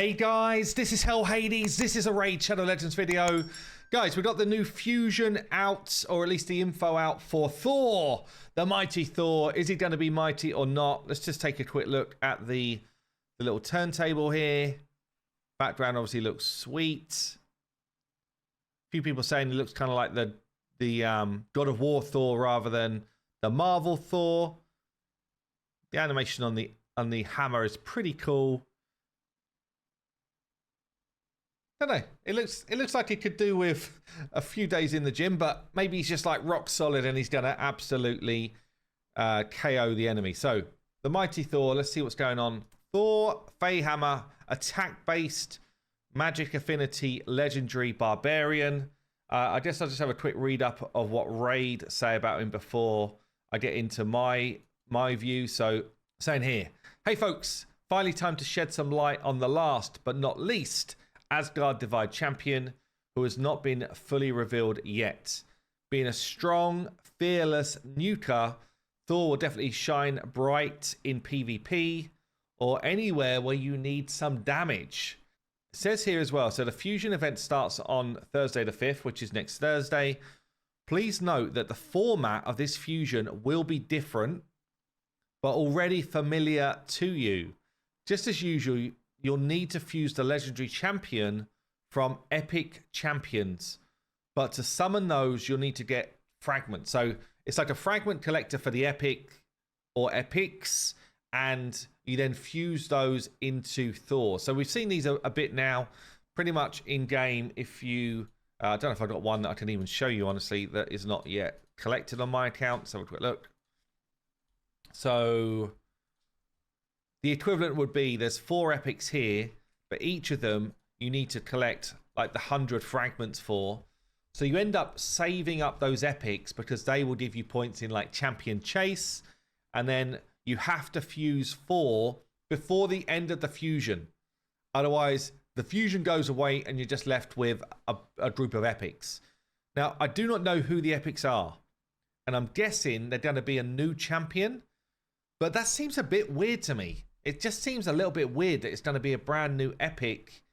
Hey guys, this is Hell Hades. This is a Raid Shadow Legends video. Guys, we got the new fusion out, or at least the info out for Thor, the mighty Thor. Is he going to be mighty or not? Let's just take a quick look at the little turntable here. Background obviously looks sweet. A few people saying he looks kind of like the God of War Thor rather than the Marvel Thor. The animation on the hammer is pretty cool. I don't know. It looks like it could do with a few days in the gym, but maybe he's just like rock solid and he's gonna absolutely KO the enemy. So the mighty Thor. Let's see what's going on. Thor, Fey Hammer, attack based, magic affinity, legendary barbarian. I guess I'll just have a quick read up of what Raid say about him before I get into my view. So saying here, hey folks, finally time to shed some light on the last but not least Asgard Divide champion who has not been fully revealed yet. Being a strong, fearless nuker, Thor will definitely shine bright in PvP or anywhere where you need some damage. It says here as well, so the fusion event starts on Thursday the 5th, which is next Thursday. Please note that the format of this fusion will be different, but already familiar to you. Just as usual, you'll need to fuse the legendary champion from epic champions. But to summon those, you'll need to get fragments. So it's like a fragment collector for the epic or epics, and you then fuse those into Thor. So we've seen these a bit now, pretty much in game. If you, I don't know if I've got one that I can even show you, honestly, that is not yet collected on my account. So have a quick look. So the equivalent would be there's 4 epics here, but each of them you need to collect like the 100 fragments for. So you end up saving up those epics because they will give you points in like champion chase, and then you have to fuse 4 before the end of the fusion. Otherwise, the fusion goes away and you're just left with a group of epics. Now, I do not know who the epics are, and I'm guessing they're going to be a new champion, but that seems a bit weird to me. It just seems a little bit weird that it's going to be a brand new epic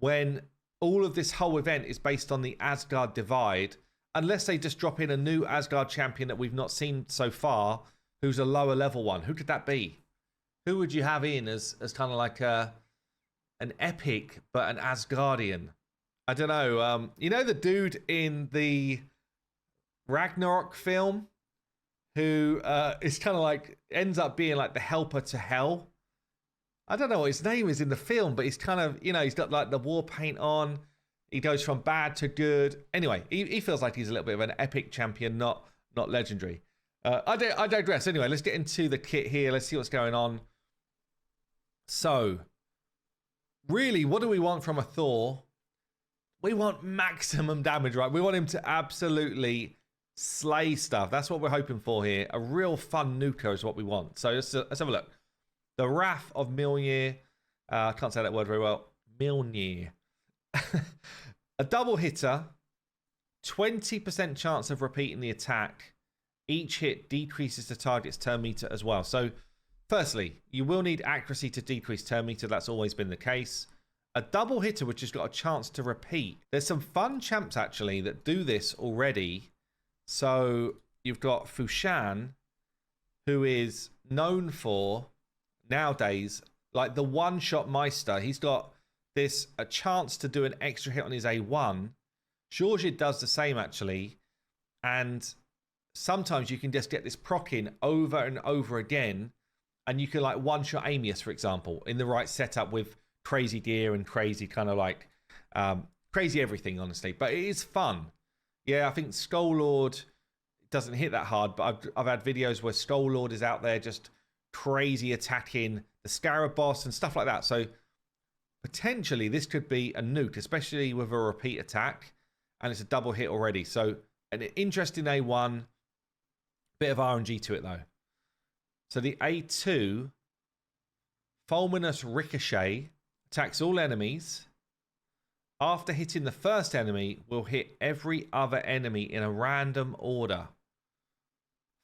when all of this whole event is based on the Asgard Divide, unless they just drop in a new Asgard champion that we've not seen so far, who's a lower level one. Who could that be? Who would you have in as kind of like an epic, but an Asgardian? I don't know. You know the dude in the Ragnarok film who is kind of like, ends up being like the helper to hell? I don't know what his name is in the film, but he's kind of, you know, he's got like the war paint on. He goes from bad to good. Anyway, he feels like he's a little bit of an epic champion, not legendary. I digress. Anyway, let's get into the kit here. Let's see what's going on. So, really, what do we want from a Thor? We want maximum damage, right? We want him to absolutely slay stuff. That's what we're hoping for here. A real fun nuker is what we want. So let's have a look. The Wrath of Mjolnir. I can't say that word very well. Mjolnir. A double hitter. 20% chance of repeating the attack. Each hit decreases the target's turn meter as well. So, firstly, you will need accuracy to decrease turn meter. That's always been the case. A double hitter, which has got a chance to repeat. There's some fun champs, actually, that do this already. So, you've got Fushan, who is known for, nowadays, like the one-shot Meister. He's got a chance to do an extra hit on his A1. Georgia does the same, actually. And sometimes you can just get this proc in over and over again, and you can like one-shot Amius, for example, in the right setup with crazy gear and crazy kind of like crazy everything, honestly. But it is fun. Yeah, I think Skull Lord doesn't hit that hard, but I've had videos where Skull Lord is out there just crazy attacking the Scarab boss and stuff like that. So potentially this could be a nuke, especially with a repeat attack, and it's a double hit already. So an interesting A1. Bit of RNG to it though. So the A2, Fulminous Ricochet, attacks all enemies. After hitting the first enemy, will hit every other enemy in a random order.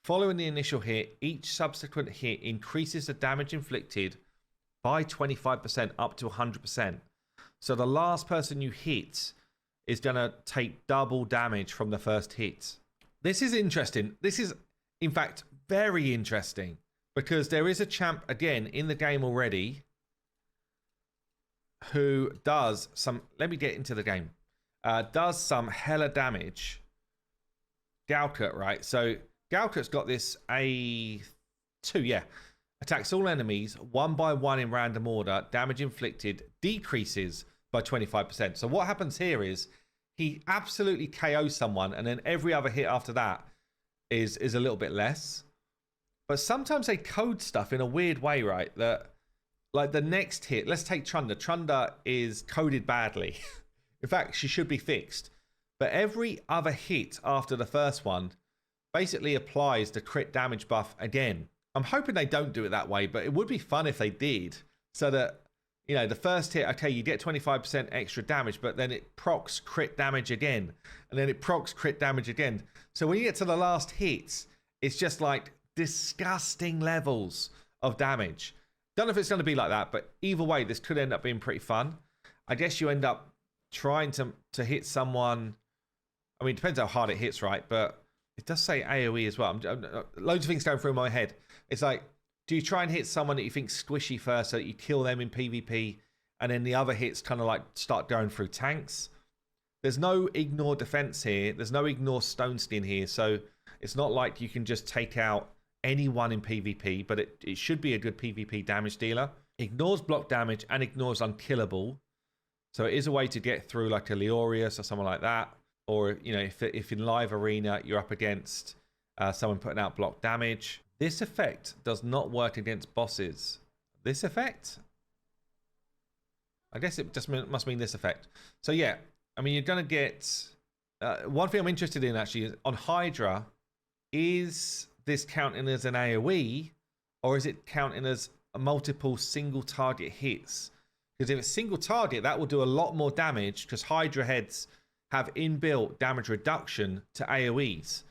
Following the initial hit, each subsequent hit increases the damage inflicted by 25% up to 100%. So the last person you hit is going to take double damage from the first hit. This is interesting. This is, in fact, very interesting because there is a champ, again, in the game already who does some... Let me get into the game. Does some hella damage. Galkut, right? So Galkut's got this A2, yeah. Attacks all enemies one by one in random order. Damage inflicted decreases by 25%. So what happens here is he absolutely KOs someone, and then every other hit after that is a little bit less. But sometimes they code stuff in a weird way, right? That, like the next hit, let's take Trunda. Trunda is coded badly. In fact, she should be fixed. But every other hit after the first one basically applies the crit damage buff again. I'm hoping they don't do it that way, but it would be fun if they did. So that, you know, the first hit, okay, you get 25% extra damage, but then it procs crit damage again. And then it procs crit damage again. So when you get to the last hits, it's just like disgusting levels of damage. Don't know if it's going to be like that, but either way, this could end up being pretty fun. I guess you end up trying to hit someone. I mean, it depends how hard it hits, right? But it does say AoE as well. Loads of things going through my head. It's like, do you try and hit someone that you think squishy first so that you kill them in PvP, and then the other hits kind of like start going through tanks? There's no ignore defense here. There's no ignore stone skin here. So it's not like you can just take out anyone in PvP, but it should be a good PvP damage dealer. Ignores block damage and ignores unkillable. So it is a way to get through like a Leorius or someone like that. Or, you know, if in live arena you're up against someone putting out block damage. This effect does not work against bosses. This effect? I guess it just must mean this effect. So yeah, I mean, you're going to get... one thing I'm interested in actually is on Hydra, is this counting as an AoE or is it counting as multiple single target hits? Because if it's single target, that will do a lot more damage because Hydra heads have inbuilt damage reduction to AoEs.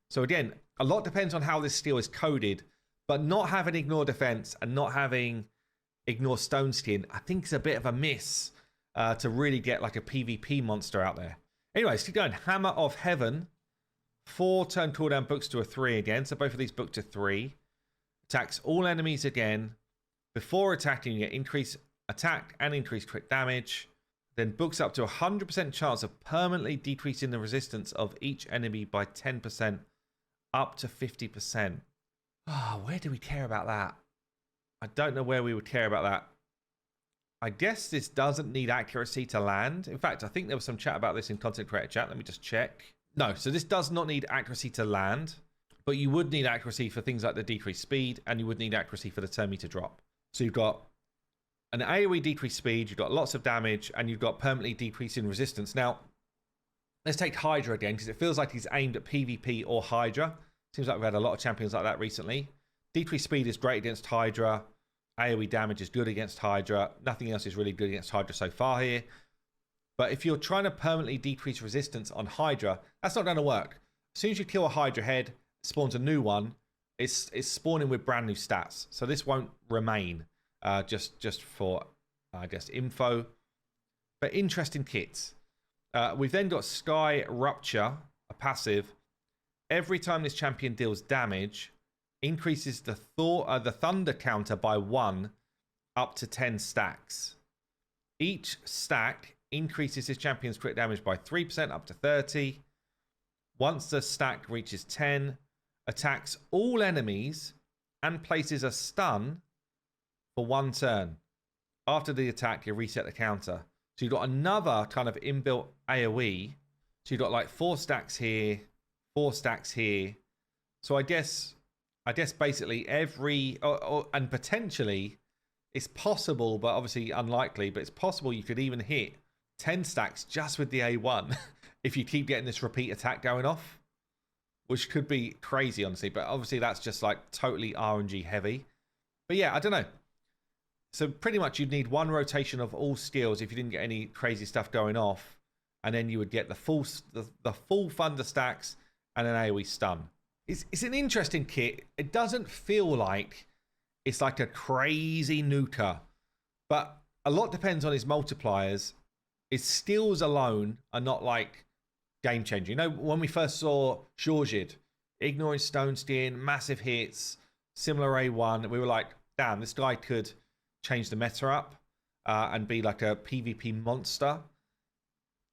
So again, a lot depends on how this skill is coded, but not having ignore defense and not having ignore stone skin, I think is a bit of a miss to really get like a PvP monster out there. Anyways, keep going. Hammer of Heaven. 4 turn cooldown books to a 3 again. So both of these book to 3. Attacks all enemies again. Before attacking, you get increased attack and increased crit damage. Then books up to 100% chance of permanently decreasing the resistance of each enemy by 10%. Up to 50%. Oh, where do we care about that? I don't know where we would care about that. I guess this doesn't need accuracy to land. In fact, I think there was some chat about this in content creator chat. Let me just check. No, so this does not need accuracy to land, but you would need accuracy for things like the decreased speed, and you would need accuracy for the turn meter drop. So you've got an AoE decreased speed, you've got lots of damage, and you've got permanently decreasing resistance. Now, let's take Hydra again, because it feels like he's aimed at PvP or Hydra. Seems like we've had a lot of champions like that recently. Decreased speed is great against Hydra. AoE damage is good against Hydra. Nothing else is really good against Hydra so far here. But if you're trying to permanently decrease resistance on Hydra, that's not going to work. As soon as you kill a Hydra head, it spawns a new one. It's spawning with brand new stats. So this won't remain just for, I guess, info. But interesting kits. We've then got Sky Rupture, a passive. Every time this champion deals damage, increases the thunder counter by 1 up to 10 stacks. Each stack increases this champion's crit damage by 3% up to 30. Once the stack reaches 10, attacks all enemies and places a stun for 1 turn. After the attack, you reset the counter. So you've got another kind of inbuilt AoE. So you've got like 4 stacks here, 4 stacks here. So I guess basically every... and potentially, it's possible, but obviously unlikely, but it's possible you could even hit 10 stacks just with the A1 if you keep getting this repeat attack going off. Which could be crazy, honestly. But obviously that's just like totally RNG heavy. But yeah, I don't know. So pretty much you'd need 1 rotation of all skills if you didn't get any crazy stuff going off. And then you would get the full thunder stacks and an AoE stun. It's an interesting kit. It doesn't feel like it's like a crazy nuker But a lot depends on his multipliers. His steals alone are not like game changing. You know, when we first saw Jorjid, ignoring Stone Skin, massive hits, similar A1, we were like, damn, this guy could change the meta up and be like a PvP monster.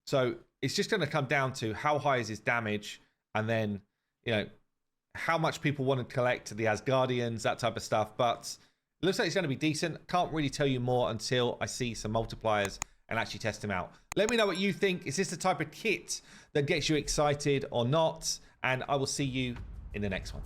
So it's just going to come down to how high is his damage, and then, you know, how much people want to collect the Asgardians, that type of stuff. But it looks like it's going to be decent. Can't really tell you more until I see some multipliers and actually test him out. Let me know what you think. Is this the type of kit that gets you excited or not? And I will see you in the next one.